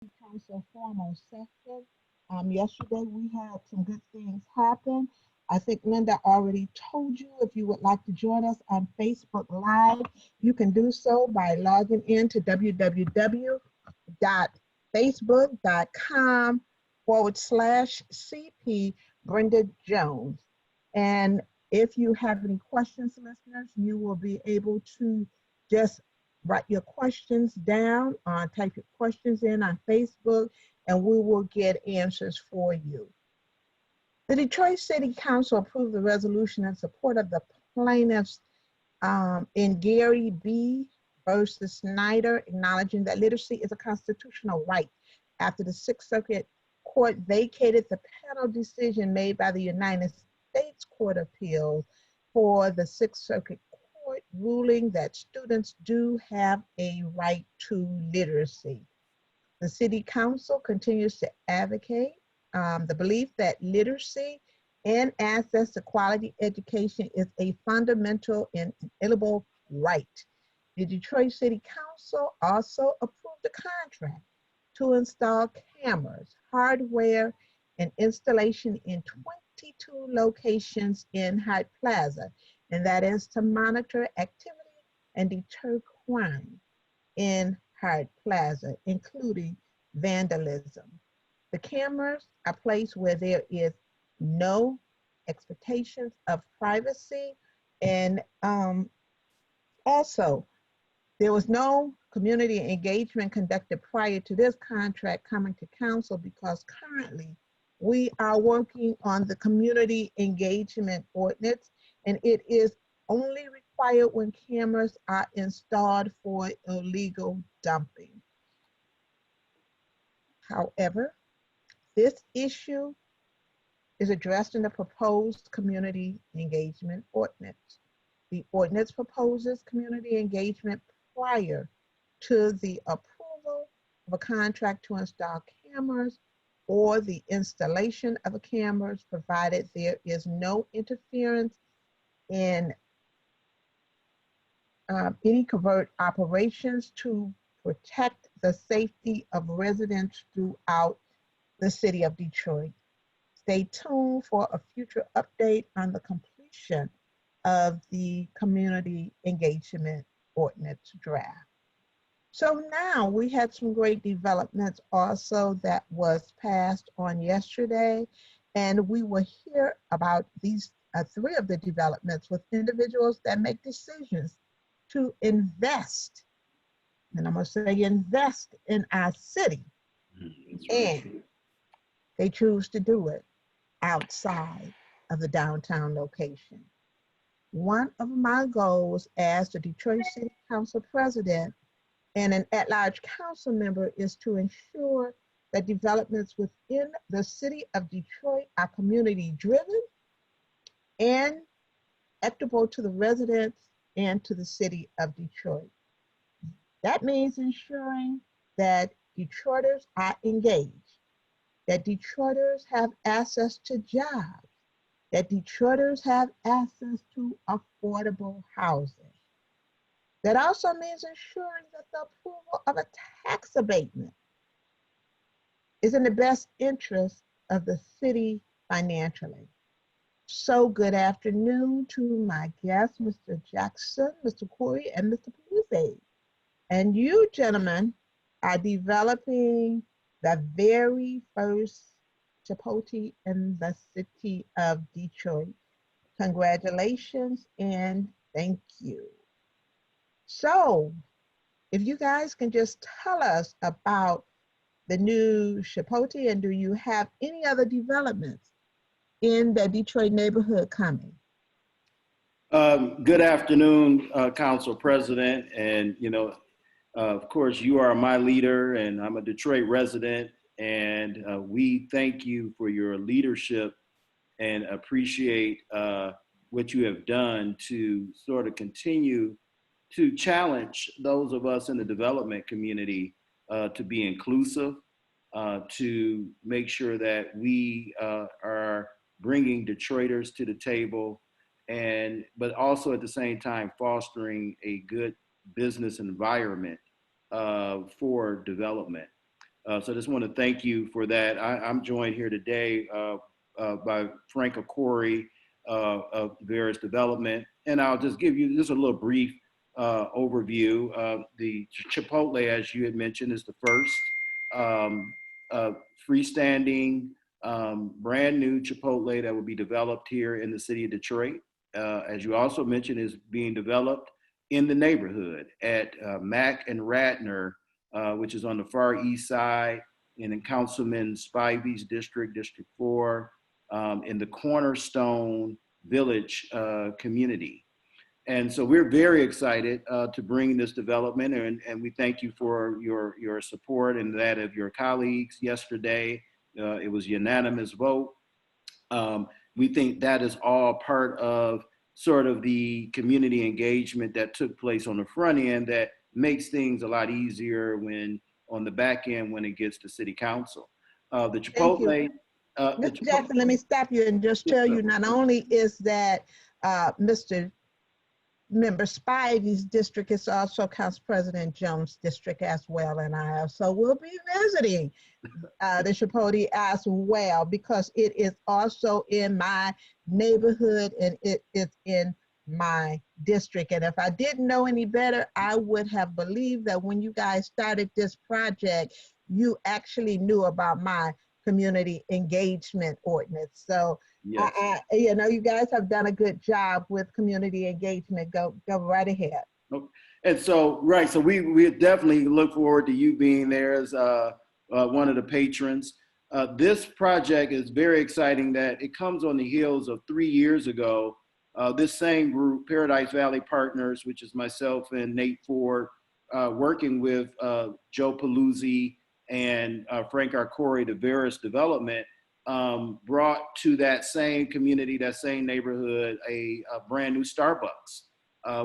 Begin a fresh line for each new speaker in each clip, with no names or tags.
Council formal session. Yesterday we had some good things happen. I think Linda already told you if you would like to join us on Facebook Live, you can do so by logging in to www.facebook.com/CP Brenda Jones. And if you have any questions, listeners, you will be able to just write your questions down, type your questions in on Facebook, and we will get answers for you. The Detroit City Council approved the resolution in support of the plaintiffs in Gary B. versus Snyder, acknowledging that literacy is a constitutional right after the Sixth Circuit Court vacated the panel decision made by the United States Court of Appeals for the Sixth Circuit Court ruling that students do have a right to literacy. The City Council continues to advocate the belief that literacy and access to quality education is a fundamental and inalienable right. The Detroit City Council also approved a contract to install cameras, hardware, and installation in 22 locations in Hyde Plaza, and that is to monitor activity and deter crime in Hyde Plaza, including vandalism. The cameras are placed where there is no expectations of privacy, and also there was no community engagement conducted prior to this contract coming to council because currently we are working on the community engagement ordinance, and it is only required when cameras are installed for illegal dumping. However, this issue is addressed in the proposed community engagement ordinance. The ordinance proposes community engagement prior to the approval of a contract to install cameras or the installation of a cameras, provided there is no interference in any covert operations to protect the safety of residents throughout the city of Detroit. Stay tuned for a future update on the completion of the community engagement ordinance draft. So now we had some great developments also that was passed on yesterday, and we will hear about these three of the developments with individuals that make decisions to invest, and I'm going to say invest in our city, and they choose to do it outside of the downtown location. One of my goals as the Detroit City Council president and an at-large council member is to ensure that developments within the city of Detroit are community-driven and equitable to the residents and to the city of Detroit. That means ensuring that Detroiters are engaged, that Detroiters have access to jobs, that Detroiters have access to affordable housing. That also means ensuring that the approval of a tax abatement is in the best interest of the city financially. So good afternoon to my guests, Mr. Jackson, Mr. Corey, and Mr. Paluzzi. And you gentlemen are developing the very first Chipotle in the city of Detroit. Congratulations and thank you. So if you guys can just tell us about the new Chipotle, and do you have any other developments in the Detroit neighborhood coming?
Good afternoon, Council President. And, of course, you are my leader, and I'm a Detroit resident. And we thank you for your leadership and appreciate what you have done to sort of continue to challenge those of us in the development community to be inclusive, to make sure that we are bringing Detroiters to the table, but also at the same time fostering a good business environment for development. So I just want to thank you for that. I'm joined here today by Frank Arcori of Various Development. And I'll just give you just a little brief overview. The Chipotle, as you had mentioned, is the first freestanding, brand new Chipotle that will be developed here in the city of Detroit. As you also mentioned, is being developed in the neighborhood at Mack and Radnor, which is on the far east side, and in Councilman Spivey's district, District 4, in the Cornerstone Village community. And so we're very excited to bring this development, and we thank you for your support and that of your colleagues yesterday. It was unanimous vote. We think that is all part of sort of the community engagement that took place on the front end that makes things a lot easier when on the back end when it gets to city council. The Chipotle.
Mr. Jackson, let me stop you and just tell you, not only is that Mr. Member Spivey's district, it's also Council President Jones' district as well, and I also will be visiting the Chipotle as well, because it is also in my neighborhood and it is in my district. And if I didn't know any better, I would have believed that when you guys started this project, you actually knew about my community engagement ordinance. So yes. You know, you guys have done a good job with community engagement. Go right ahead.
And so, right, so we definitely look forward to you being there as one of the patrons. This project is very exciting that it comes on the heels of 3 years ago. This same group, Paradise Valley Partners, which is myself and Nate Ford, working with Joe Paluzzi and Frank Arcori, the Various Development, brought to that same community, that same neighborhood, a brand new Starbucks,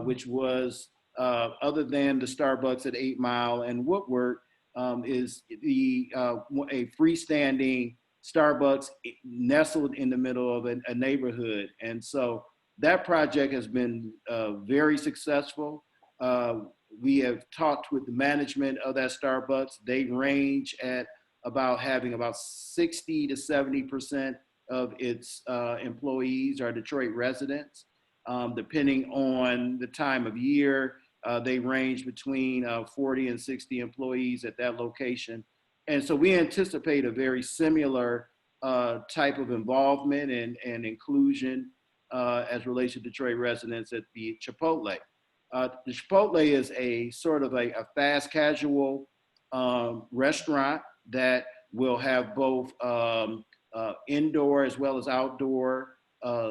which was, other than the Starbucks at 8 Mile and Woodward, is a freestanding Starbucks nestled in the middle of a neighborhood. And so that project has been very successful. We have talked with the management of that Starbucks. They range at about having about 60 to 70% of its employees are Detroit residents. Depending on the time of year, they range between 40 and 60 employees at that location. And so we anticipate a very similar type of involvement and inclusion as relates to Detroit residents at the Chipotle. The Chipotle is a sort of a fast casual restaurant that will have both indoor as well as outdoor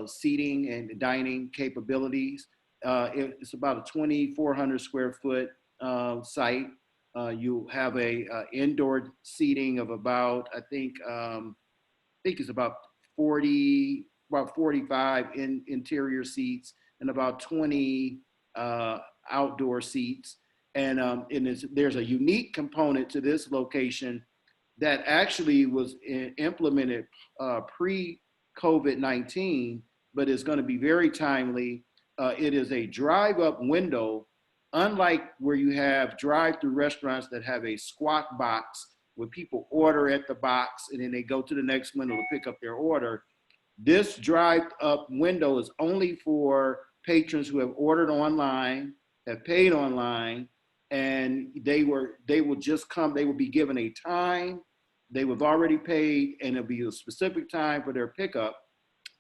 seating and dining capabilities. It's about a 2,400 square foot site. You have a indoor seating of about, I think it's about 45 interior seats and about 20 outdoor seats. And there's a unique component to this location that actually was implemented pre-COVID-19, but is going to be very timely. It is a drive-up window, unlike where you have drive-through restaurants that have a squat box where people order at the box and then they go to the next window to pick up their order. This drive-up window is only for patrons who have ordered online, have paid online, and they will just come. They will be given a time. They have already paid, and it'll be a specific time for their pickup.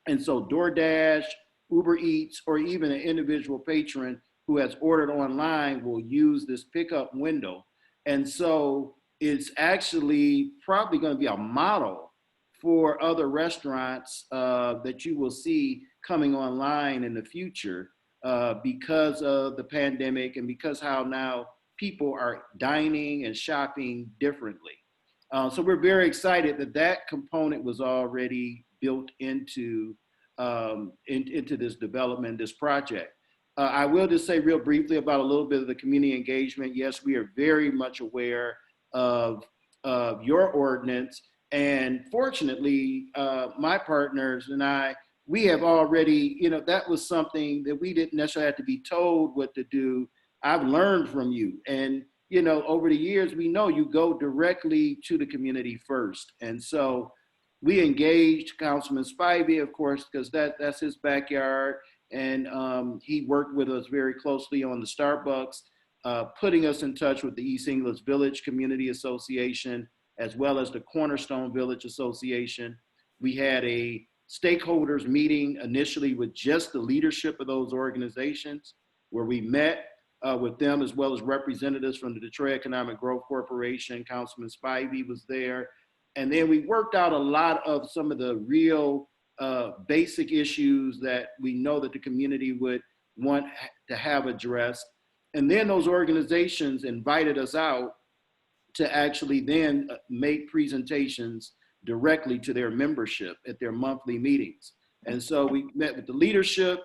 And so DoorDash, Uber Eats, or even an individual patron who has ordered online will use this pickup window. And so it's actually probably going to be a model for other restaurants that you will see coming online in the future because of the pandemic and because how now people are dining and shopping differently. So we're very excited that that component was already built into this development, this project. I will just say real briefly about a little bit of the community engagement. Yes, we are very much aware of your ordinance. And fortunately, my partners and I, we have already, that was something that we didn't necessarily have to be told what to do. I've learned from you. And you know, over the years, we know you go directly to the community first. And so we engaged Councilman Spivey, of course, because that's his backyard. And he worked with us very closely on the Starbucks, putting us in touch with the East English Village Community Association, as well as the Cornerstone Village Association. We had a stakeholders meeting initially with just the leadership of those organizations, where we met with them, as well as representatives from the Detroit Economic Growth Corporation. Councilman Spivey was there. And then we worked out a lot of some of the real basic issues that we know that the community would want to have addressed. And then those organizations invited us out to actually then make presentations directly to their membership at their monthly meetings. And so we met with the leadership,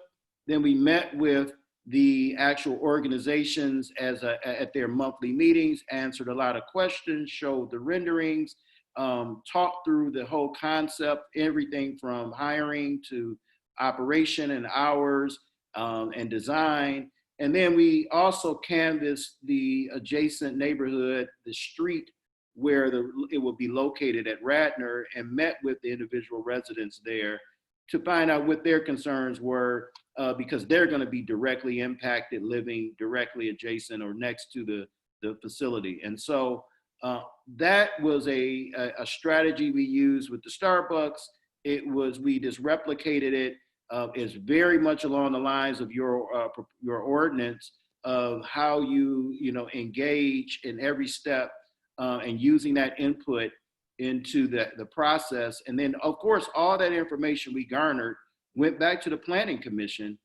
then we met with the actual organizations at their monthly meetings, answered a lot of questions, showed the renderings, talked through the whole concept, everything from hiring to operation and hours and design. And then we also canvassed the adjacent neighborhood, the street where it will be located at Radnor, and met with the individual residents there to find out what their concerns were, because they're going to be directly impacted living directly adjacent or next to the facility. And so that was a strategy we used with the Starbucks. We just replicated it. It's very much along the lines of your ordinance of how you engage in every step and using that input into the process. And then, of course, all that information we garnered went back to the Planning Commission,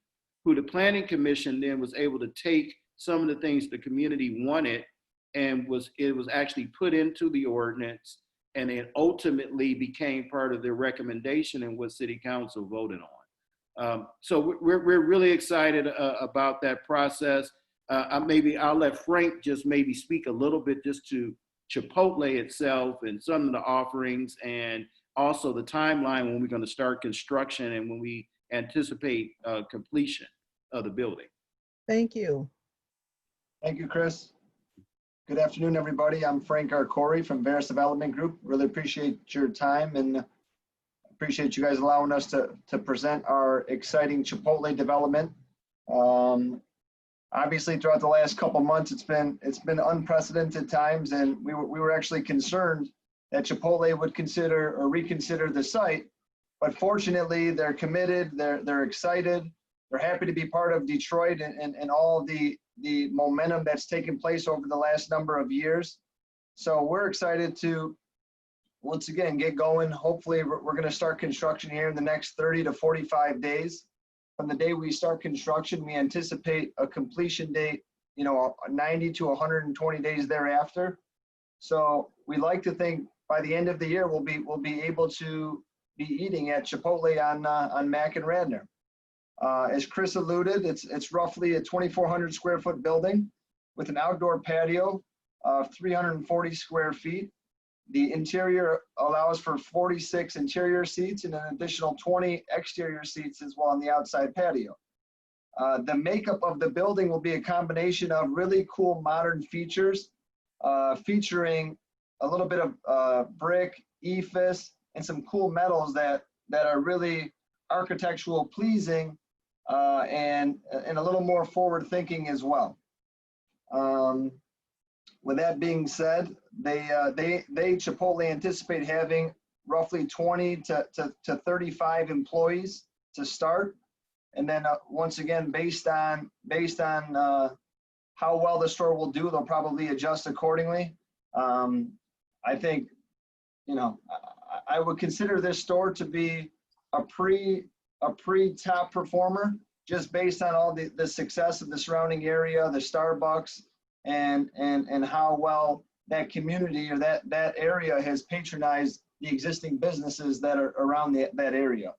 who the Planning Commission then was able to take some of the things the community wanted, and it was actually put into the ordinance, and it ultimately became part of their recommendation and what City Council voted on. So we're really excited about that process. I'll let Frank just maybe speak a little bit just to Chipotle itself and some of the offerings, and also the timeline when we're going to start construction and when we anticipate completion of the building.
Thank you.
Thank you, Chris. Good afternoon, everybody. I'm Frank Arcori from Veris Development Group. Really appreciate your time and appreciate you guys allowing us to present our exciting Chipotle development. Obviously, throughout the last couple months, it's been unprecedented times, and we were actually concerned that Chipotle would consider or reconsider the site. But fortunately, they're committed. They're excited. They're happy to be part of Detroit and all the momentum that's taken place over the last number of years. So we're excited to once again get going. Hopefully, we're going to start construction here in the next 30 to 45 days. From the day we start construction, we anticipate a completion date, 90 to 120 days thereafter. So we like to think by the end of the year, we'll be able to be eating at Chipotle on Mack and Radnor. As Chris alluded, it's roughly a 2,400 square foot building with an outdoor patio of 340 square feet. The interior allows for 46 interior seats and an additional 20 exterior seats as well on the outside patio. The makeup of the building will be a combination of really cool modern features, featuring a little bit of brick, ephes, and some cool metals that are really architectural pleasing and a little more forward thinking as well. With that being said, they Chipotle anticipate having roughly 20 to 35 employees to start, and then once again, based on how well the store will do, they'll probably adjust accordingly. I think, I would consider this store to be a pre-top performer, just based on all the success of the surrounding area, the Starbucks, and how well that community or that area has patronized the existing businesses that are around that area.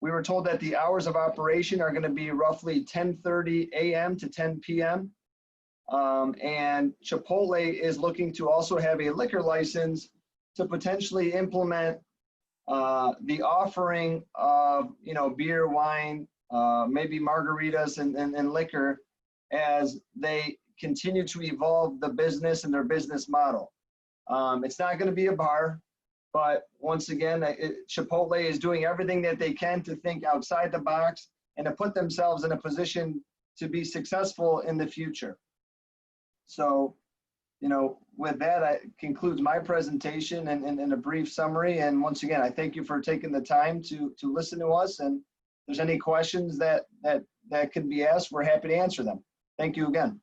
We were told that the hours of operation are going to be roughly 10:30 a.m. to 10 p.m. And Chipotle is looking to also have a liquor license to potentially implement the offering of beer, wine, maybe margaritas and liquor, as they continue to evolve the business and their business model. It's not going to be a bar, but once again, Chipotle is doing everything that they can to think outside the box and to put themselves in a position to be successful in the future. So, you know, with that, I concludes my presentation and a brief summary. And once again, I thank you for taking the time to listen to us. And if there's any questions that can be asked, we're happy to answer them. Thank you again.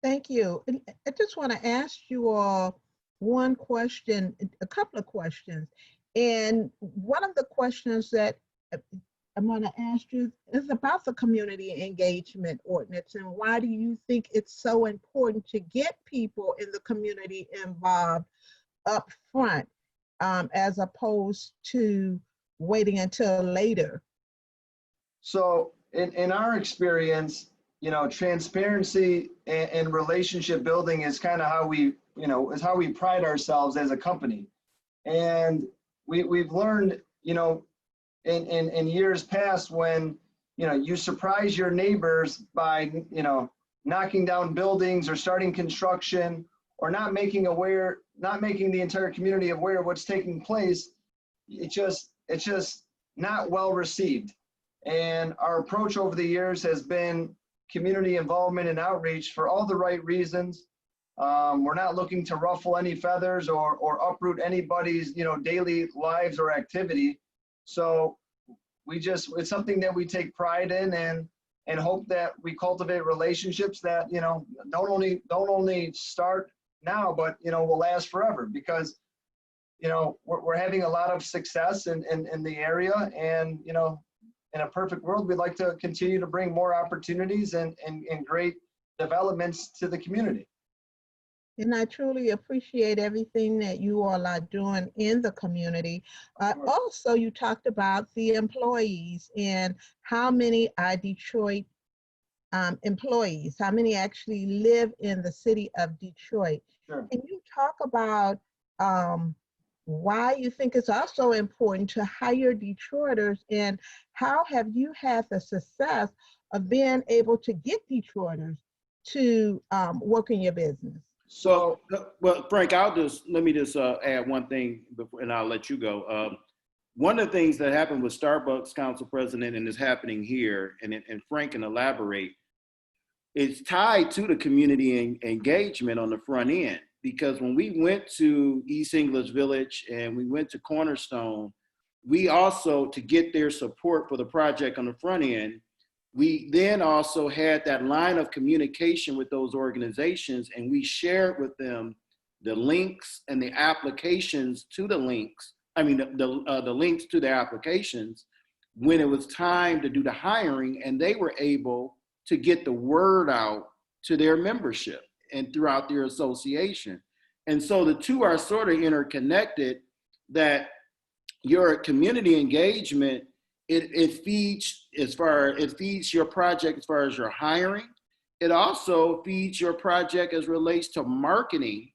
Thank you. And I just want to ask you all one question, a couple of questions. And one of the questions that I'm going to ask you is about the community engagement ordinance, and why do you think it's so important to get people in the community involved up front, as opposed to waiting until later?
So in our experience, you know, transparency and relationship building is kind of how we, you know, is how we pride ourselves as a company. And we've learned, you know, in years past, when, you know, you surprise your neighbors by, you know, knocking down buildings or starting construction, or not making the entire community aware of what's taking place, it's just not well received. And our approach over the years has been community involvement and outreach for all the right reasons. We're not looking to ruffle any feathers or uproot anybody's, you know, daily lives or activity. So it's something that we take pride in, and hope that we cultivate relationships that, you know, don't only start now, but, you know, will last forever, because, you know, we're having a lot of success in the area. And, you know, in a perfect world, we'd like to continue to bring more opportunities and great developments to the community.
And I truly appreciate everything that you all are doing in the community. Also, you talked about the employees and how many are Detroit employees, how many actually live in the city of Detroit.
Sure.
Can you talk about why you think it's also important to hire Detroiters, and how have you had the success of being able to get Detroiters to work in your business?
So,
well, Frank, let me just add one thing before, and I'll let you go. One of the things that happened with Starbucks, Council President, and is happening here, and Frank can elaborate, it's tied to the community engagement on the front end. Because when we went to East English Village and we went to Cornerstone, we also, to get their support for the project on the front end, we then also had that line of communication with those organizations, and we shared with them the links and the applications to the links. I mean, the links to their applications when it was time to do the hiring, and they were able to get the word out to their membership and throughout their association. And so the two are sort of interconnected, that your community engagement, it feeds your project as far as your hiring. It also feeds your project as relates to marketing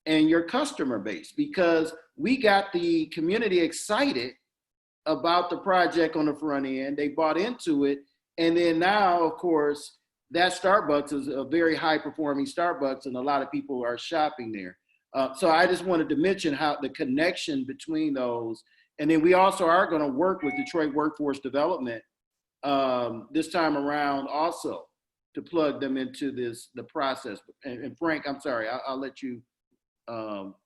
and your customer base, because we got the community excited about the project on the front end. They bought into it. And then now, of course, that Starbucks is a very high performing Starbucks, and a lot of people are shopping there. So I just wanted to mention how the connection between those. And then we also are going to work with Detroit Workforce Development this time around also to plug them into the process. And Frank, I'm sorry, I'll let you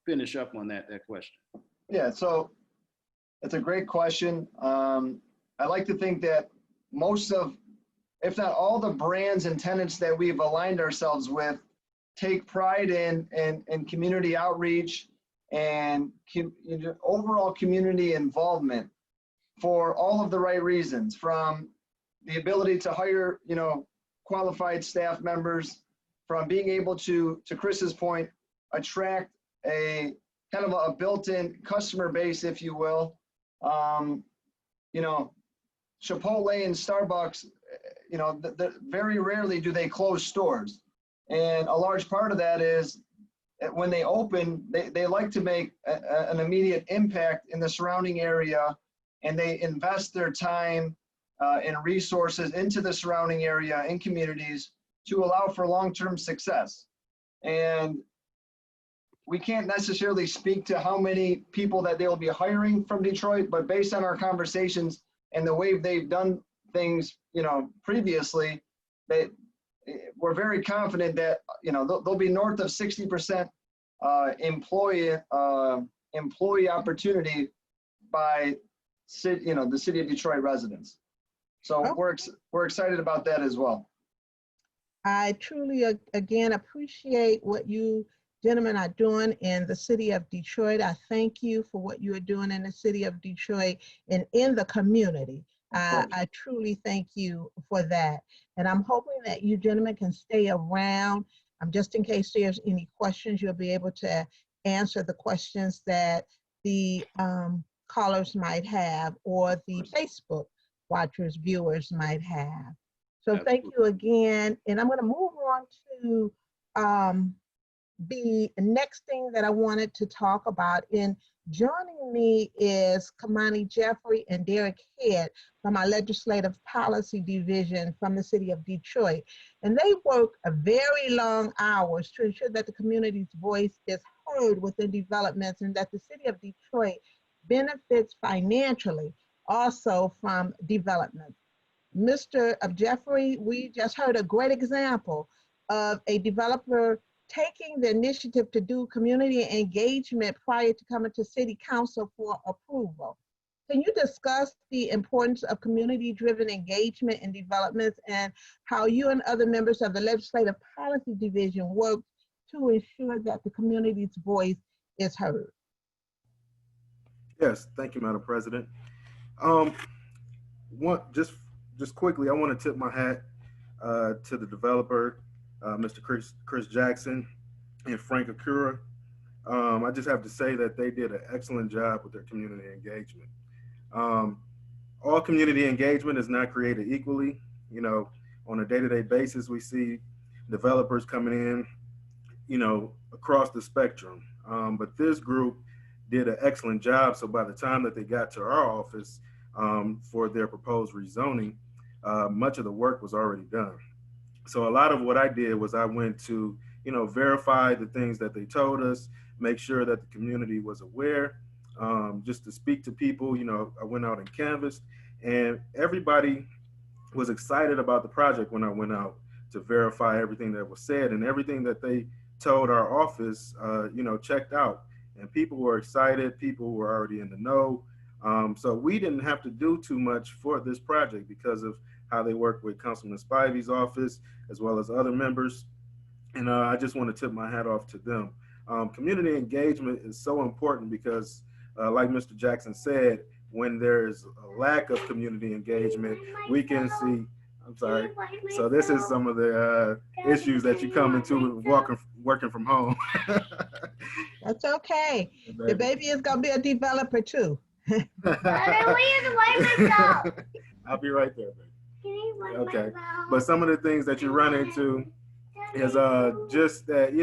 finish up on that question.
Yeah, so it's a great question. I like to think that most of, if not all, the brands and tenants that we've aligned ourselves with take pride in community outreach and overall community involvement for all of the right reasons, from the ability to hire, you know, qualified staff members, from being able to Chris's point, attract a kind of a built-in customer base, if you will. You know, Chipotle and Starbucks, you know, very rarely do they close stores. And a large part of that is when they open, they like to make an immediate impact in the surrounding area, and they invest their time and resources into the surrounding area and communities to allow for long-term success. And we can't necessarily speak to how many people that they'll be hiring from Detroit, but based on our conversations and the way they've done things, previously, we're very confident that, they'll be north of 60% employee opportunity by the city of Detroit residents. So we're excited about that as well.
I truly, again, appreciate what you gentlemen are doing in the city of Detroit. I thank you for what you are doing in the city of Detroit and in the community. I truly thank you for that. And I'm hoping that you gentlemen can stay around. Just in case there's any questions, you'll be able to answer the questions that the callers might have or the Facebook watchers, viewers might have. So thank you again. And I'm going to move on to the next thing that I wanted to talk about. And joining me is Kimani Jeffrey and Derrick Headd from our Legislative Policy Division from the city of Detroit. And they work very long hours to ensure that the community's voice is heard within developments and that the city of Detroit benefits financially also from development. Mr. Jeffrey, we just heard a great example of a developer taking the initiative to do community engagement prior to coming to city council for approval. Can you discuss the importance of community-driven engagement in developments and how you and other members of the Legislative Policy Division work to ensure that the community's voice is heard?
Yes, thank you, Madam President. Just quickly, I want to tip my hat to the developer, Mr. Chris Jackson and Frank Arcori. I just have to say that they did an excellent job with their community engagement. All community engagement is not created equally. On a day-to-day basis, we see developers coming in, across the spectrum. But this group did an excellent job. So by the time that they got to our office for their proposed rezoning, much of the work was already done. So a lot of what I did was I went to, verify the things that they told us, make sure that the community was aware, just to speak to people. I went out and canvassed, and everybody was excited about the project when I went out to verify everything that was said, and everything that they told our office, checked out. And people were excited, people were already in the know. So we didn't have to do too much for this project because of how they work with Councilman Spivey's office, as well as other members. And I just want to tip my hat off to them. Community engagement is so important because, like Mr. Jackson said, when there's a lack of community engagement, we can see, I'm sorry. So this is some of the issues that you come into working from home.
That's okay. The baby is going to be a developer too.
I'll be right there, baby. Okay, but some of the things that you run into is just that,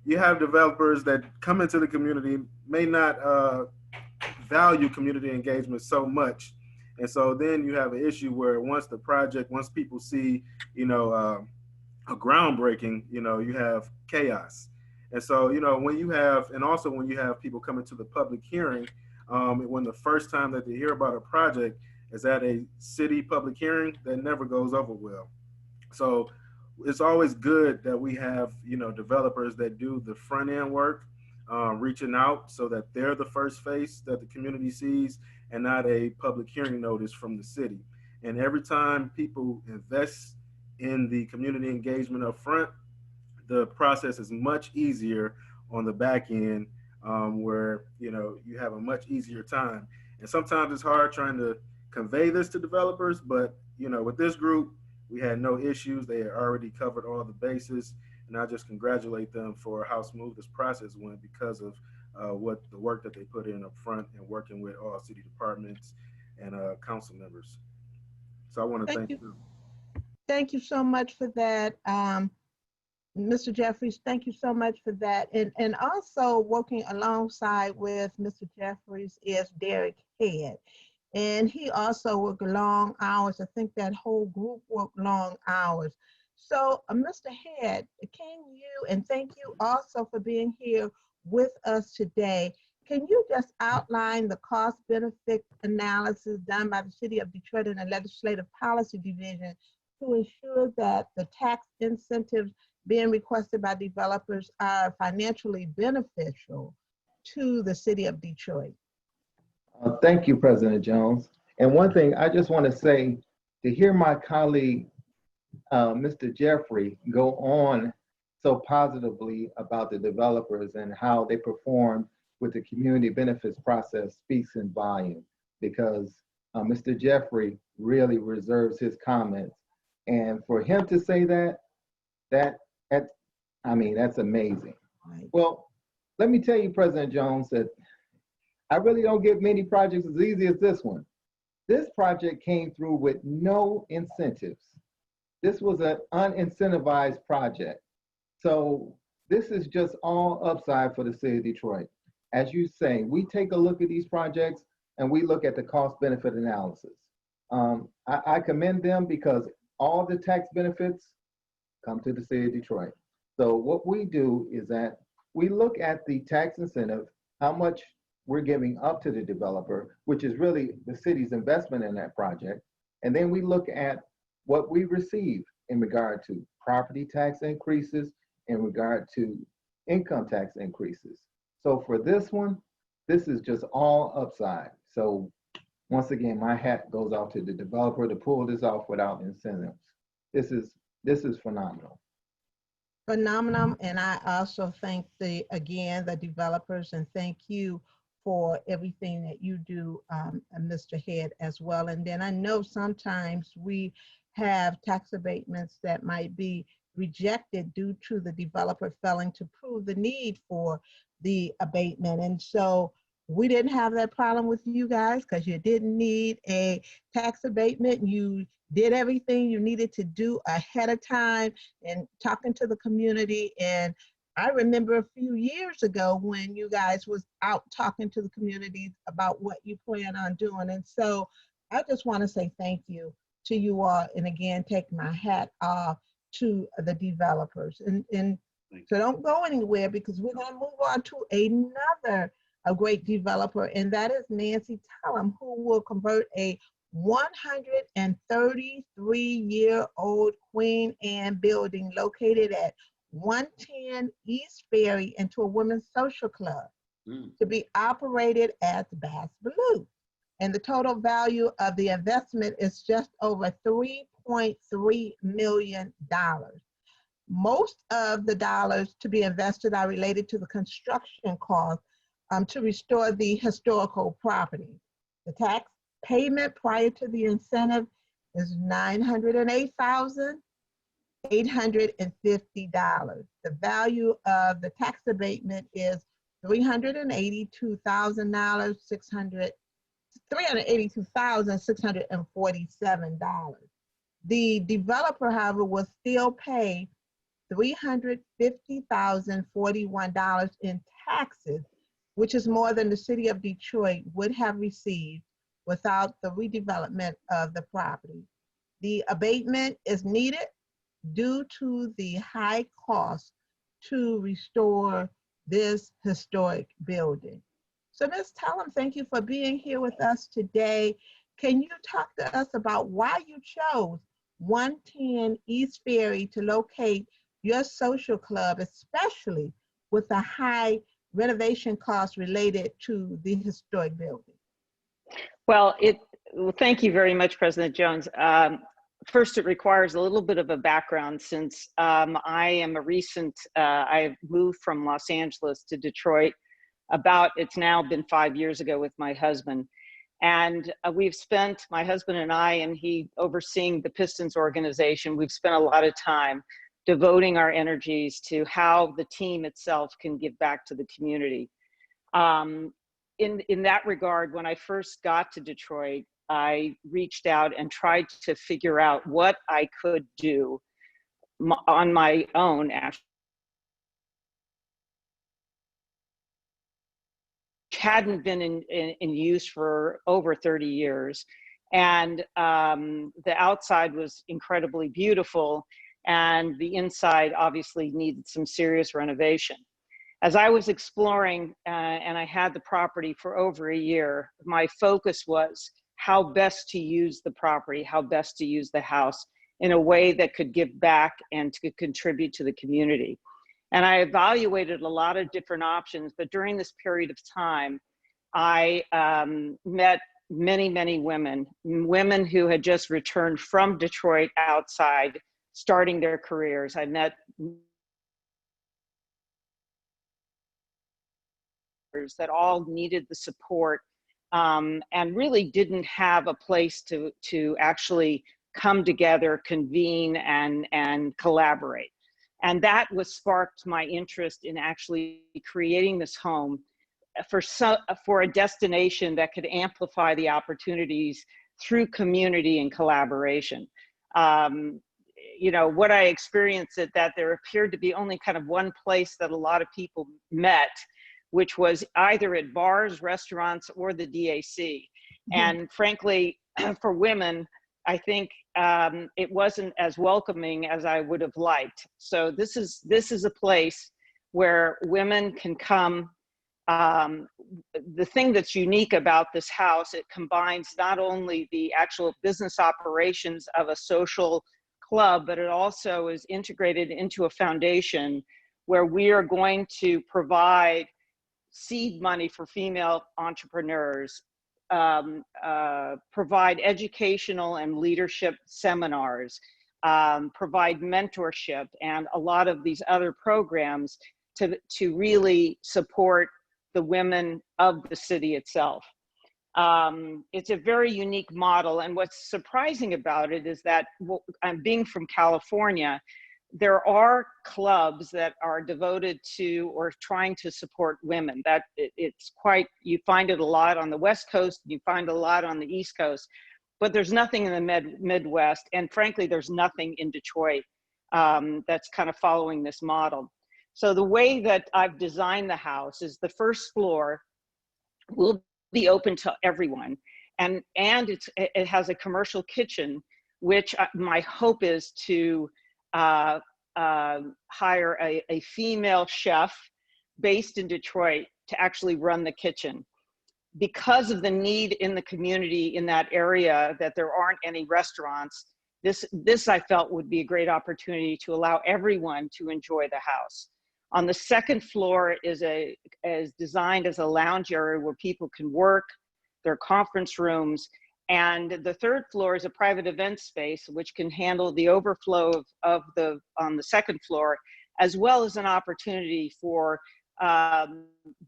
you have developers that come into the community, may not value community engagement so much. And so then you have an issue where once people see, a groundbreaking, you have chaos. And so, when you have people coming to the public hearing, when the first time that they hear about a project is at a city public hearing, that never goes over well. So it's always good that we have, developers that do the front end work, reaching out so that they're the first face that the community sees and not a public hearing notice from the city. And every time people invest in the community engagement up front, the process is much easier on the back end, where, you have a much easier time. And sometimes it's hard trying to convey this to developers, but, with this group, we had no issues. They had already covered all the bases. And I just congratulate them for how smooth this process went because of what the work that they put in up front and working with all city departments and council members. So I want to thank you.
Thank you so much for that. Mr. Jeffries, thank you so much for that. And also working alongside with Mr. Jeffries is Derrick Headd. And he also worked long hours. I think that whole group worked long hours So, Mr. Head, and thank you also for being here with us today. Can you just outline the cost benefit analysis done by the City of Detroit and the Legislative Policy Division to ensure that the tax incentives being requested by developers are financially beneficial to the City of Detroit?
Thank you, President Jones. And one thing I just want to say, to hear my colleague, Mr. Jeffrey, go on so positively about the developers and how they perform with the community benefits process speaks in volume, because Mr. Jeffrey really reserves his comments. And for him to say that's amazing.
Right.
Well, let me tell you, President Jones, that I really don't get many projects as easy as this one. This project came through with no incentives. This was an unincentivized project. So this is just all upside for the City of Detroit. As you say, we take a look at these projects and we look at the cost benefit analysis. I commend them because all the tax benefits come to the City of Detroit. So what we do is that we look at the tax incentive, how much we're giving up to the developer, which is really the city's investment in that project. And then we look at what we receive in regard to property tax increases, in regard to income tax increases. So for this one, this is just all upside. So once again, my hat goes off to the developer to pull this off without incentives. This is phenomenal.
Phenomenal, and I also thank the developers, and thank you for everything that you do, Mr. Head, as well. And then I know sometimes we have tax abatements that might be rejected due to the developer failing to prove the need for the abatement. And so we didn't have that problem with you guys because you didn't need a tax abatement. You did everything you needed to do ahead of time and talking to the community. And I remember a few years ago when you guys was out talking to the community about what you plan on doing. And so I just want to say thank you to you all. And again, take my hat off to the developers. And so don't go anywhere, because we're going to move on to another great developer, and that is Nancy Tellem, who will convert a 133-year-old Queen Anne building located at 110 East Ferry into a women's social club to be operated as Bass Blue. And the total value of the investment is just over $3.3 million. Most of the dollars to be invested are related to the construction costs to restore the historical property. The tax payment prior to the incentive is $908,850. The value of the tax abatement is $382,647. The developer, however, will still pay $350,041 in taxes, which is more than the City of Detroit would have received without the redevelopment of the property. The abatement is needed due to the high cost to restore this historic building. So Ms. Tellem, thank you for being here with us today. Can you talk to us about why you chose 110 East Ferry to locate your social club, especially with the high renovation costs related to the historic building?
Well, thank you very much, President Jones. First, it requires a little bit of a background since I am I've moved from Los Angeles to Detroit it's now been 5 years ago with my husband. And we've spent, my husband and I, and he overseeing the Pistons organization, we've spent a lot of time devoting our energies to how the team itself can give back to the community. In that regard, when I first got to Detroit, I reached out and tried to figure out what I could do on my own, actually, hadn't been in use for over 30 years. And the outside was incredibly beautiful. and the inside obviously needed some serious renovation. As I was exploring, and I had the property for over a year, my focus was how best to use the property, how best to use the house in a way that could give back and to contribute to the community. And I evaluated a lot of different options, but during this period of time, I met many women who had just returned from Detroit outside, starting their careers. I met that all needed the support and really didn't have a place to actually come together, convene, and collaborate. And that was sparked my interest in actually creating this home for a destination that could amplify the opportunities through community and collaboration. You know, what I experienced is that there appeared to be only kind of one place that a lot of people met, which was either at bars, restaurants, or the DAC. Mm-hmm. And frankly, for women, I think it wasn't as welcoming as I would have liked. So this is a place where women can come. The thing that's unique about this house, it combines not only the actual business operations of a social club, but it also is integrated into a foundation where we are going to provide seed money for female entrepreneurs, provide educational and leadership seminars, provide mentorship, and a lot of these other programs to really support the women of the city itself. It's a very unique model, and what's surprising about it is that I'm being from California, there are clubs that are devoted to or trying to support women. That it's quite, you find it a lot on the West Coast, you find a lot on the East Coast, but there's nothing in the Midwest, and frankly, there's nothing in Detroit that's kind of following this model. So the way that I've designed the house is the first floor will be open to everyone, and it has a commercial kitchen, which my hope is to hire a female chef based in Detroit to actually run the kitchen. Because of the need in the community in that area that there aren't any restaurants, this I felt would be a great opportunity to allow everyone to enjoy the house. On the second floor is designed as a lounge area where people can work, their conference rooms, and the third floor is a private event space which can handle the overflow on the second floor, as well as an opportunity for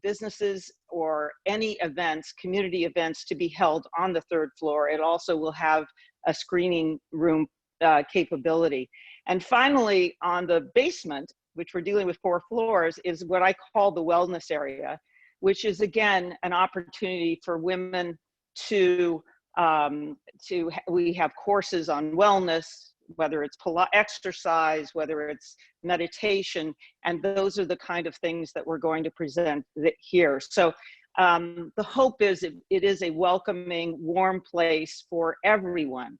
businesses or any events, community events, to be held on the third floor. It also will have a screening room capability. And finally, on the basement, which we're dealing with 4 floors, is what I call the wellness area, which is again an opportunity for women to we have courses on wellness, whether it's exercise, whether it's meditation, and those are the kind of things that we're going to present here. So the hope is it is a welcoming, warm place for everyone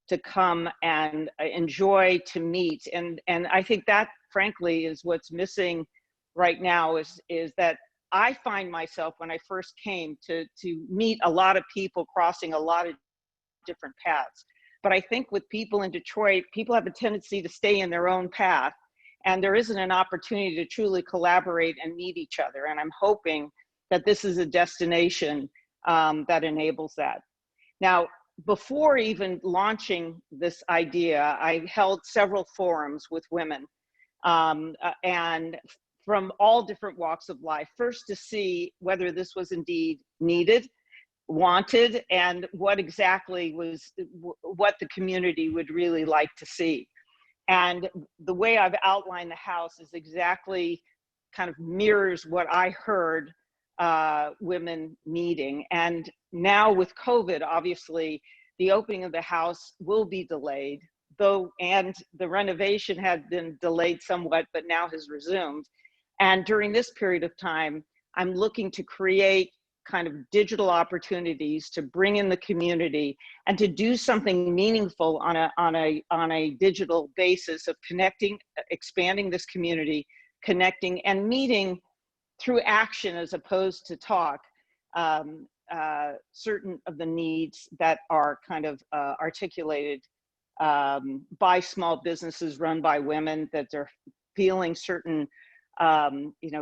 to come and enjoy, to meet. And I think that, frankly, is what's missing right now is that I find myself, when I first came, to meet a lot of people crossing a lot of different paths. But I think with people in Detroit, people have a tendency to stay in their own path, and there isn't an opportunity to truly collaborate and meet each other. And I'm hoping that this is a destination that enables that. Now, before even launching this idea, I held several forums with women and from all different walks of life, first to see whether this was indeed needed, wanted, and what exactly was what the community would really like to see. And the way I've outlined the house is exactly kind of mirrors what I heard women needing. And now with COVID, obviously, the opening of the house will be delayed, and the renovation had been delayed somewhat, but now has resumed. And during this period of time, I'm looking to create kind of digital opportunities to bring in the community and to do something meaningful on a digital basis of connecting, expanding this community, connecting and meeting through action as opposed to talk, certain of the needs that are kind of articulated by small businesses run by women, that they're feeling certain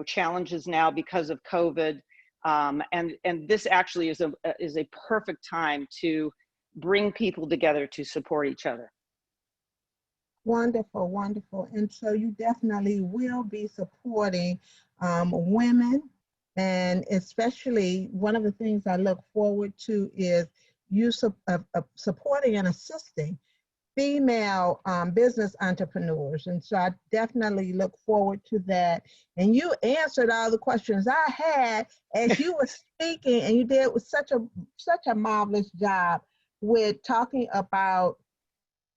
challenges now because of COVID. And this actually is a perfect time to bring people together to support each other.
Wonderful, wonderful. And so you definitely will be supporting women, and especially one of the things I look forward to is you supporting and assisting female business entrepreneurs. And so I definitely look forward to that. And you answered all the questions I had as you were speaking, and you did such a marvelous job with talking about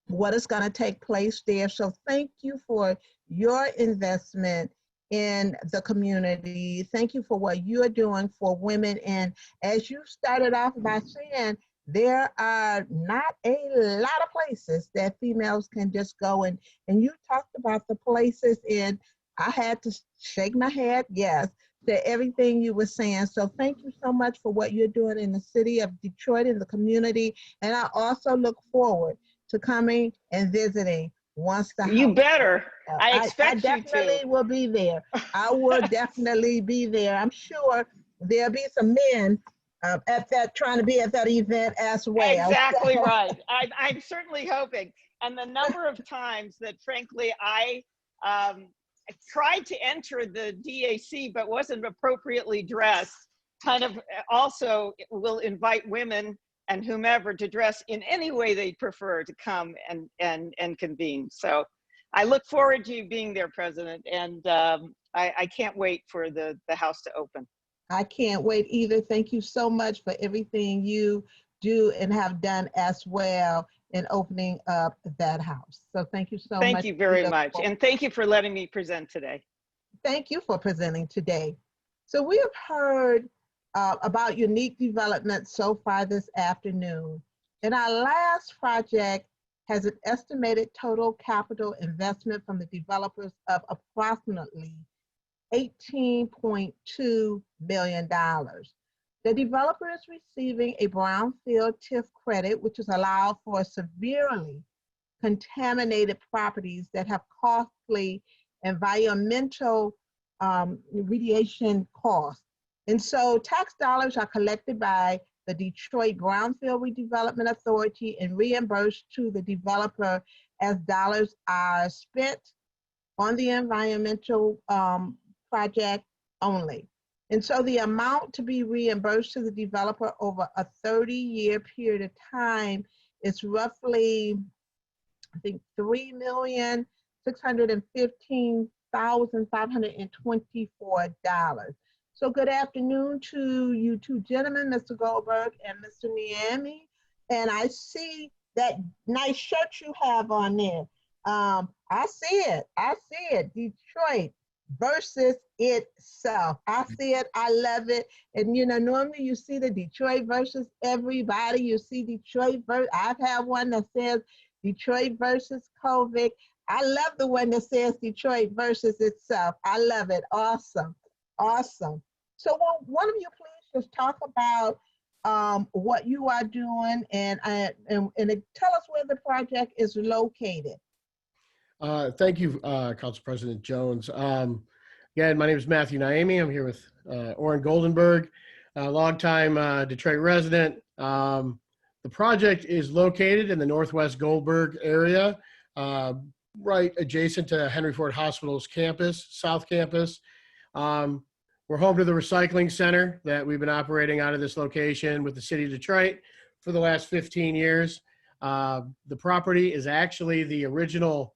what is going to take place there. So thank you for your investment in the community. Thank you for what you're doing for women. And as you started off by saying, there are not a lot of places that females can just go, and you talked about the places, and I had to shake my head yes to everything you were saying. So thank you so much for what you're doing in the city of Detroit, in the community. And I also look forward to coming and visiting once the
You
house
better. I
I
expect you
definitely
to.
will be there. I will definitely be there. I'm sure there'll be some men at that, trying to be at that event as well.
Exactly right. I'm certainly hoping. And the number of times that, frankly, I tried to enter the DAC but wasn't appropriately dressed, kind of also will invite women and whomever to dress in any way they prefer to come and convene. So I look forward to you being there, President, and I can't wait for the house to open.
I can't wait either. Thank you so much for everything you do and have done as well in opening up that house. So thank you so much.
Thank you very much. And thank you for letting me present today.
Thank you for presenting today. So we have heard about unique developments so far this afternoon. And our last project has an estimated total capital investment from the developers of approximately $18.2 million. The developer is receiving a brownfield TIF credit, which is allowed for severely contaminated properties that have costly environmental remediation costs. And so tax dollars are collected by the Detroit Brownfield Redevelopment Authority and reimbursed to the developer as dollars are spent on the environmental project only. And so the amount to be reimbursed to the developer over a 30-year period of time is roughly, I think, $3,615,524. So good afternoon to you two gentlemen, Mr. Goldberg and Mr. Naimi. And I see that nice shirt you have on there. I see it, Detroit versus itself. I see it, I love it. And you know, normally you see the Detroit versus everybody. You see Detroit versus, I've had one that says Detroit versus COVID. I love the one that says Detroit versus itself. I love it, awesome, awesome. So one of you please just talk about what you are doing and tell us where the project is located.
Thank you, Council President Jones. Again, my name is Matthew Naimi. I'm here with Oren Goldenberg, a longtime Detroit resident. The project is located in the Northwest Goldberg area, right adjacent to Henry Ford Hospital's campus, South Campus. We're home to the recycling center that we've been operating out of this location with the city of Detroit for the last 15 years. The property is actually the original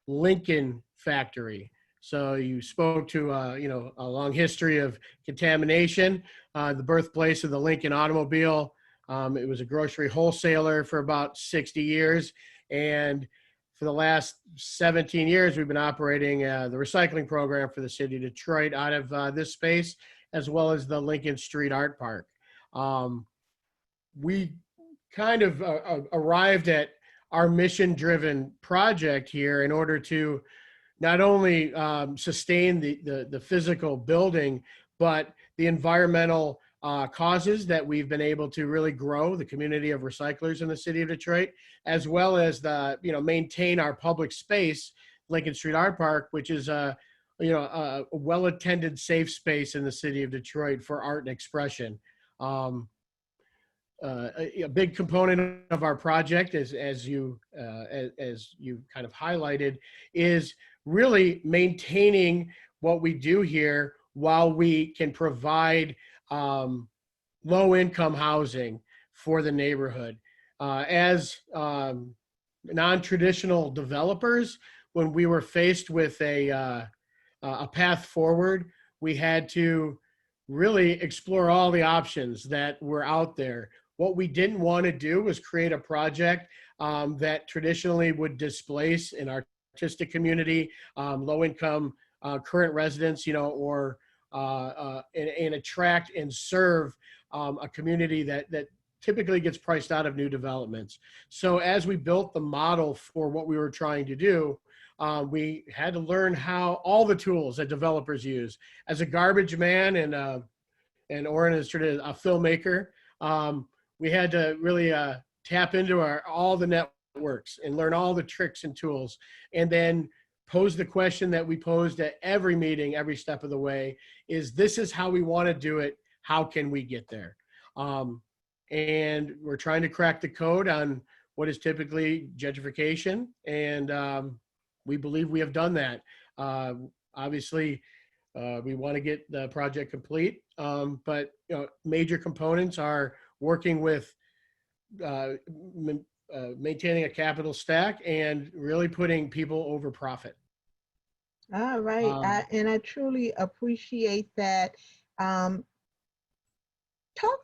Lincoln factory. So you spoke to a long history of contamination, the birthplace of the Lincoln automobile. It was a grocery wholesaler for about 60 years. And for the last 17 years, we've been operating the recycling program for the city of Detroit out of this space, as well as the Lincoln Street Art Park. We kind of arrived at our mission-driven project here in order to not only sustain the physical building, but the environmental causes that we've been able to really grow, the community of recyclers in the city of Detroit, as well as maintain our public space, Lincoln Street Art Park, which is a well-attended, safe space in the city of Detroit for art and expression. A big component of our project, as you kind of highlighted, is really maintaining what we do here while we can provide low-income housing for the neighborhood. As non-traditional developers, when we were faced with a path forward, we had to really explore all the options that were out there. What we didn't want to do was create a project that traditionally would displace an artistic community, low-income current residents, or and attract and serve a community that typically gets priced out of new developments. So as we built the model for what we were trying to do, we had to learn how all the tools that developers use. As a garbage man and Oren is sort of a filmmaker, we had to really tap into all the networks and learn all the tricks and tools, and then pose the question that we posed at every meeting, every step of the way, this is how we want to do it. How can we get there? And we're trying to crack the code on what is typically gentrification, and we believe we have done that. Obviously, we want to get the project complete, but major components are working with maintaining a capital stack and really putting people over profit.
All right, and I truly appreciate that. Talk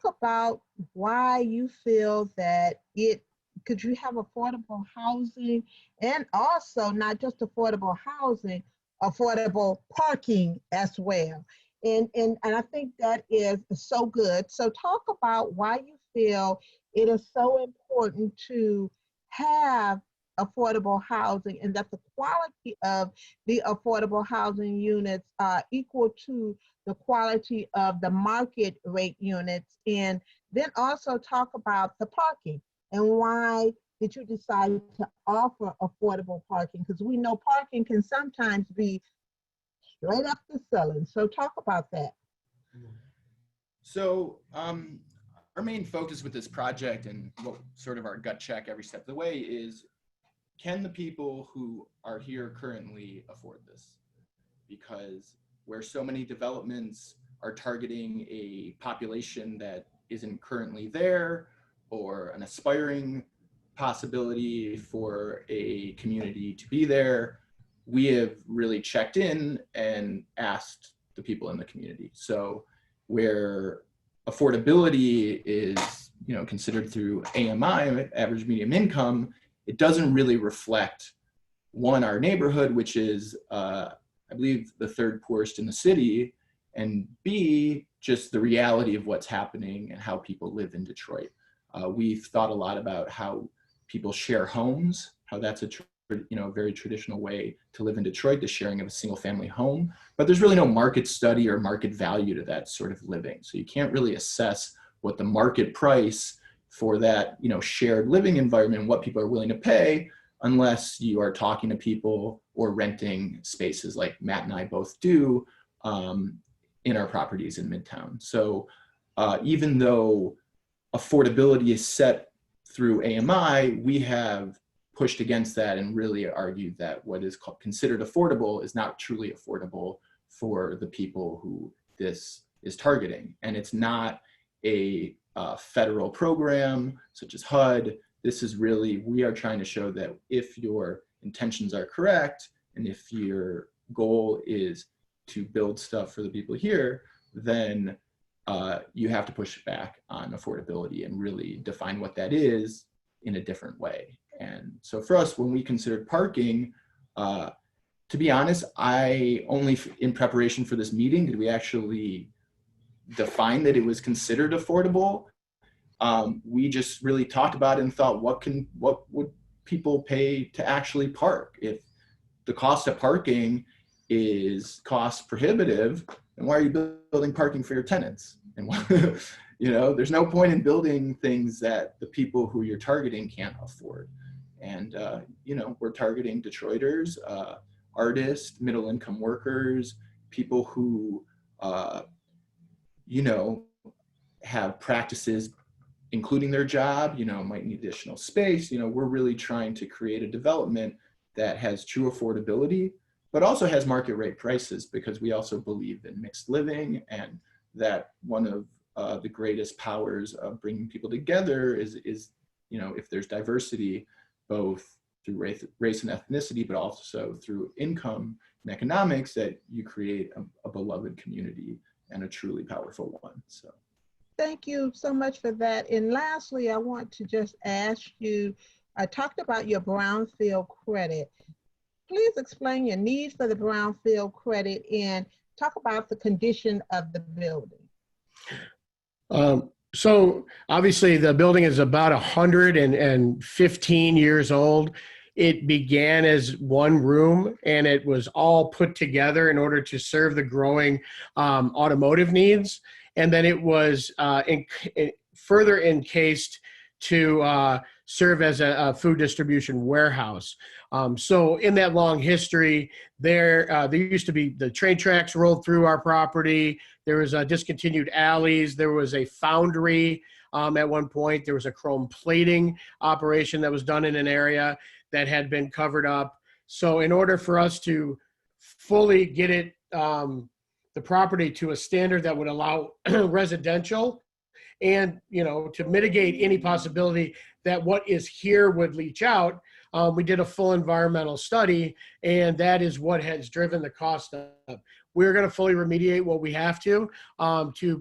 about why you feel that because you have affordable housing, and also not just affordable housing, affordable parking as well. And I think that is so good. So talk about why you feel it is so important to have affordable housing, and that the quality of the affordable housing units are equal to the quality of the market rate units. And then also talk about the parking and why did you decide to offer affordable parking? Because we know parking can sometimes be straight up the ceiling. So talk about that.
So our main focus with this project, and what sort of our gut check every step of the way, is can the people who are here currently afford this? Because where so many developments are targeting a population that isn't currently there, or an aspiring possibility for a community to be there, we have really checked in and asked the people in the community. So where affordability is considered through AMI, average medium income, it doesn't really reflect, one, our neighborhood, which is I believe the third poorest in the city, and B, just the reality of what's happening and how people live in Detroit. We've thought a lot about how people share homes, how that's a very traditional way to live in Detroit, the sharing of a single family home, but there's really no market study or market value to that sort of living. So you can't really assess what the market price for that shared living environment, what people are willing to pay, unless you are talking to people or renting spaces like Matt and I both do in our properties in Midtown. So even though affordability is set through AMI, we have pushed against that and really argued that what is considered affordable is not truly affordable for the people who this is targeting. And it's not a federal program such as HUD. This is really, we are trying to show that if your intentions are correct, and if your goal is to build stuff for the people here, then you have to push back on affordability and really define what that is in a different way. And so for us, when we considered parking, to be honest, I only in preparation for this meeting did we actually define that it was considered affordable. We just really talked about it and thought, what would people pay to actually park? If the cost of parking is cost prohibitive, then why are you building parking for your tenants? And you know, there's no point in building things that the people who you're targeting can't afford. And you know, we're targeting Detroiters, artists, middle income workers, people who you know, have practices including their job, you know, might need additional space. You know, we're really trying to create a development that has true affordability, but also has market rate prices, because we also believe in mixed living, and that one of the greatest powers of bringing people together is, you know, if there's diversity, both through race and ethnicity, but also through income and economics, that you create a beloved community and a truly powerful one. So.
Thank you so much for that. And lastly, I want to just ask you, I talked about your brownfield credit. Please explain your need for the brownfield credit and talk about the condition of the building.
So obviously the building is about 115 years old. It began as one room, and it was all put together in order to serve the growing automotive needs. And then it was further encased to serve as a food distribution warehouse. So in that long history, there used to be the train tracks rolled through our property. There was discontinued alleys. There was a foundry at one point. There was a chrome plating operation that was done in an area that had been covered up. So in order for us to fully get it, the property to a standard that would allow residential, and, you know, to mitigate any possibility that what is here would leach out, we did a full environmental study, and that is what has driven the cost up. We're going to fully remediate what we have to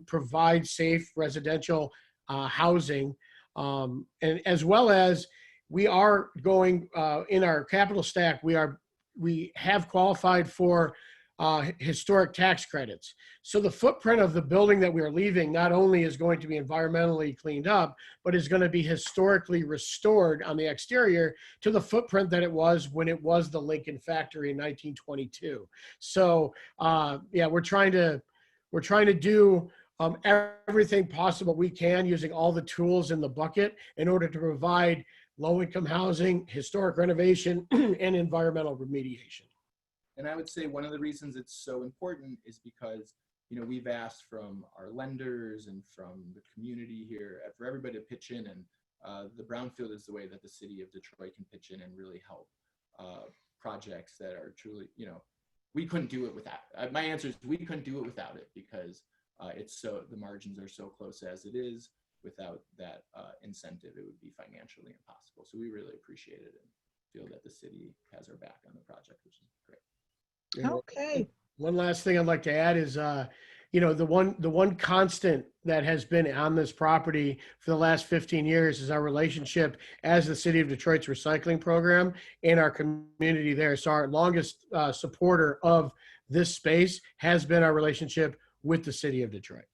provide safe residential housing, and as well as we are going in our capital stack. We have qualified for historic tax credits. So the footprint of the building that we are leaving not only is going to be environmentally cleaned up, but is going to be historically restored on the exterior to the footprint that it was when it was the Lincoln factory in 1922. So yeah, we're trying to do everything possible we can using all the tools in the bucket in order to provide low-income housing, historic renovation, and environmental remediation.
And I would say one of the reasons it's so important is because, you know, we've asked from our lenders and from the community here for everybody to pitch in, and the brownfield is the way that the city of Detroit can pitch in and really help projects that are truly, you know, we couldn't do it without. My answer is we couldn't do it without it, because the margins are so close as it is. Without that incentive, it would be financially impossible. So we really appreciate it and feel that the city has our back on the project, which is great.
Okay.
One last thing I'd like to add is, you know, the one constant that has been on this property for the last 15 years is our relationship as the City of Detroit's recycling program and our community there. So our longest supporter of this space has been our relationship with the City of Detroit.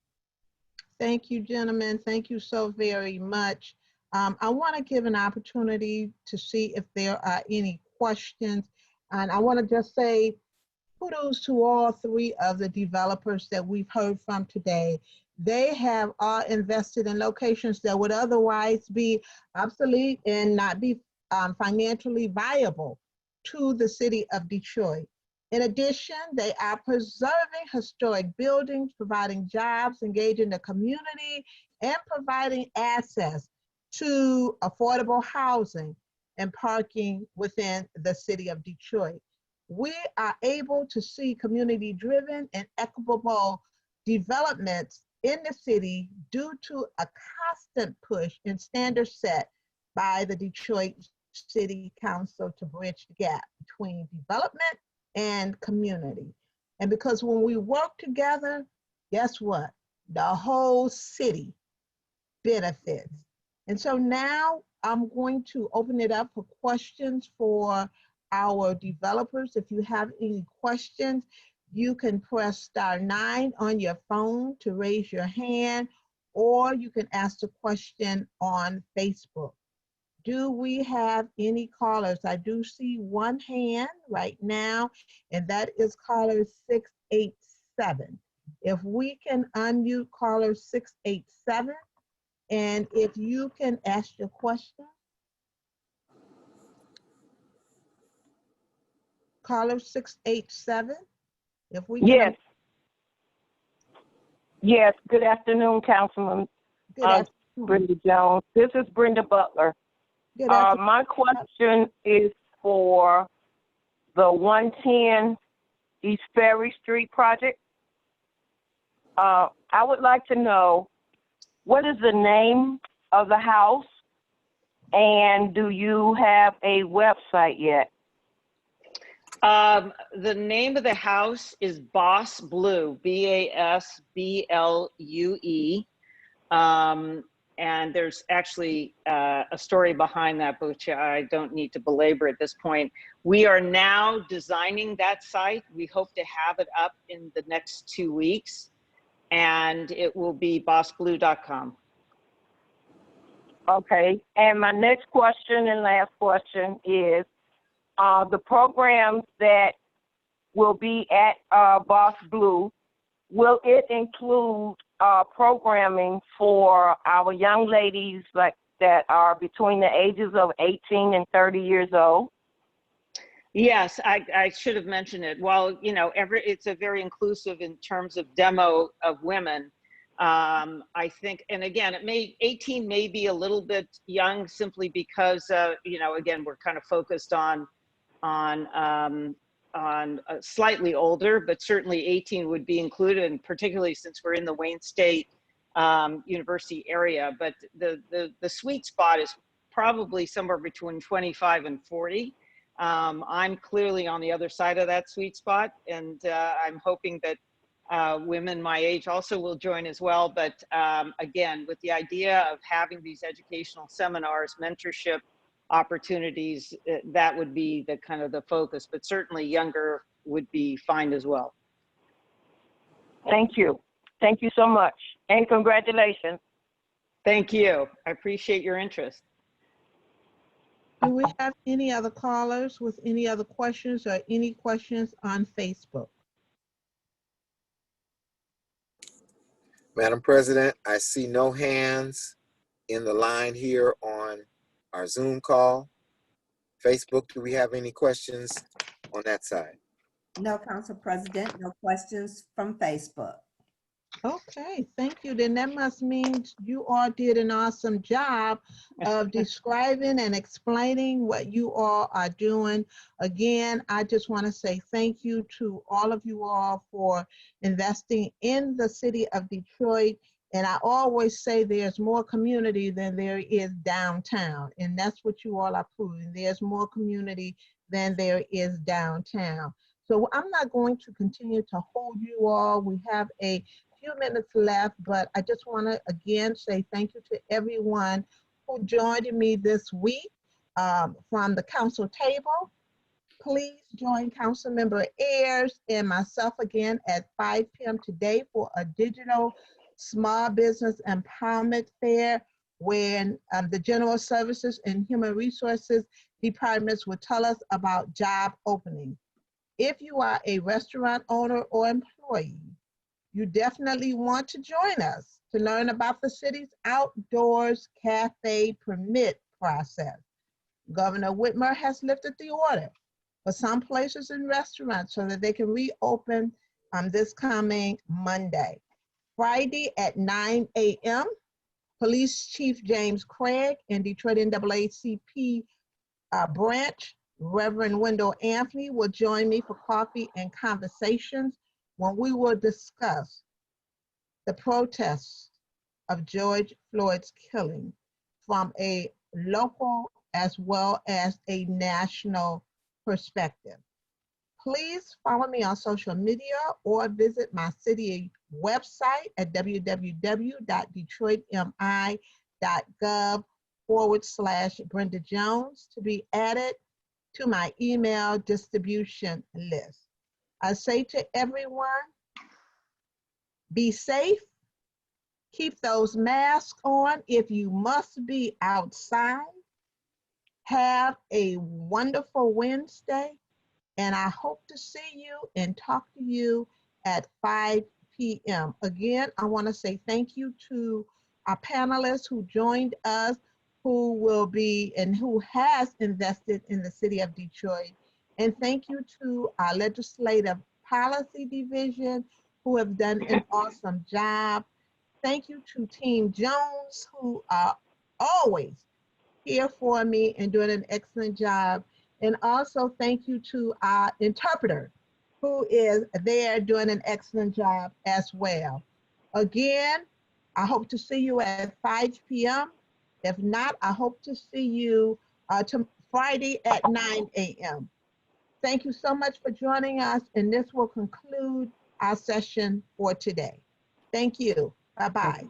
Thank you, gentlemen. Thank you so very much. I want to give an opportunity to see if there are any questions. And I want to just say kudos to all three of the developers that we've heard from today. They have all invested in locations that would otherwise be obsolete and not be financially viable to the city of Detroit. In addition, they are preserving historic buildings, providing jobs, engaging the community, and providing access to affordable housing and parking within the city of Detroit. We are able to see community-driven and equitable developments in the city due to a constant push and standards set by the Detroit City Council to bridge the gap between development and community. And because when we work together, guess what? The whole city benefits. And so now I'm going to open it up for questions for our developers. If you have any questions, You can press *9 on your phone to raise your hand, or you can ask a question on Facebook. Do we have any callers? I do see one hand right now, and that is caller 687. If we can unmute caller 687, and if you can ask your question. Caller 687, if we can.
Yes. Yes. Good afternoon, Councilman
Good afternoon.
Brenda Jones. This is Brenda Butler.
Good afternoon.
My question is for the 110 East Ferry Street project. I would like to know, what is the name of the house, and do you have a website yet?
The name of the house is Boss Blue, BASBLUE. And there's actually a story behind that, which I don't need to belabor at this point. We are now designing that site. We hope to have it up in the next 2 weeks, and it will be bossblue.com.
Okay, and my next question and last question is, the programs that will be at Boss Blue, will it include programming for our young ladies like that are between the ages of 18 and 30 years old?
Yes, I should have mentioned it. Well, you know, it's a very inclusive in terms of demo of women. I think, and again, 18 may be a little bit young simply because, you know, again, we're kind of focused on slightly older, but certainly 18 would be included, and particularly since we're in the Wayne State University area. But the sweet spot is probably somewhere between 25 and 40. I'm clearly on the other side of that sweet spot, and I'm hoping that women my age also will join as well. But again, with the idea of having these educational seminars, mentorship opportunities, that would be the kind of the focus, but certainly younger would be fine as well.
Thank you. Thank you so much, and congratulations.
Thank you. I appreciate your interest.
Do we have any other callers with any other questions or any questions on Facebook?
Madam President, I see no hands in the line here on our Zoom call. Facebook, do we have any questions on that side?
No, Council President, no questions from Facebook.
Okay, thank you. Then that must mean you all did an awesome job of describing and explaining what you all are doing. Again, I just want to say thank you to all of you all for investing in the city of Detroit. And I always say there's more community than there is downtown. And that's what you all are proving. There's more community than there is downtown. So I'm not going to continue to hold you all. We have a few minutes left, but I just want to again say thank you to everyone who joined me this week from the council table. Please join Councilmember Ayers and myself again at 5 p.m. today for a digital small business empowerment fair when the General Services and Human Resources departments will tell us about job openings. If you are a restaurant owner or employee, you definitely want to join us to learn about the city's outdoors cafe permit process. Governor Whitmer has lifted the order for some places and restaurants so that they can reopen this coming Monday. Friday at 9 a.m., Police Chief James Craig and Detroit NAACP branch, Reverend Wendell Anthony, will join me for coffee and conversations when we will discuss the protests of George Floyd's killing from a local as well as a national perspective. Please follow me on social media or visit my city website at www.detroitmi.gov/Brenda Jones to be added to my email distribution list. I say to everyone, be safe. Keep those masks on if you must be outside. Have a wonderful Wednesday, and I hope to see you and talk to you at 5 p.m. Again, I want to say thank you to our panelists who joined us, who will be and who has invested in the city of Detroit. And thank you to our legislative policy division who have done an awesome job. Thank you to Team Jones who are always here for me and doing an excellent job. And also thank you to our interpreter who is there doing an excellent job as well. Again, I hope to see you at 5 p.m. If not, I hope to see you Friday at 9 a.m. Thank you so much for joining us, and this will conclude our session for today. Thank you. Bye-bye.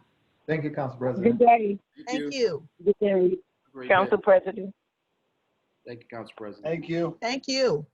Thank you, Council
Good
President.
day.
Thank you.
Good day,
Great
Council
day.
President.
Thank you, Council President.
Thank you.
Thank you.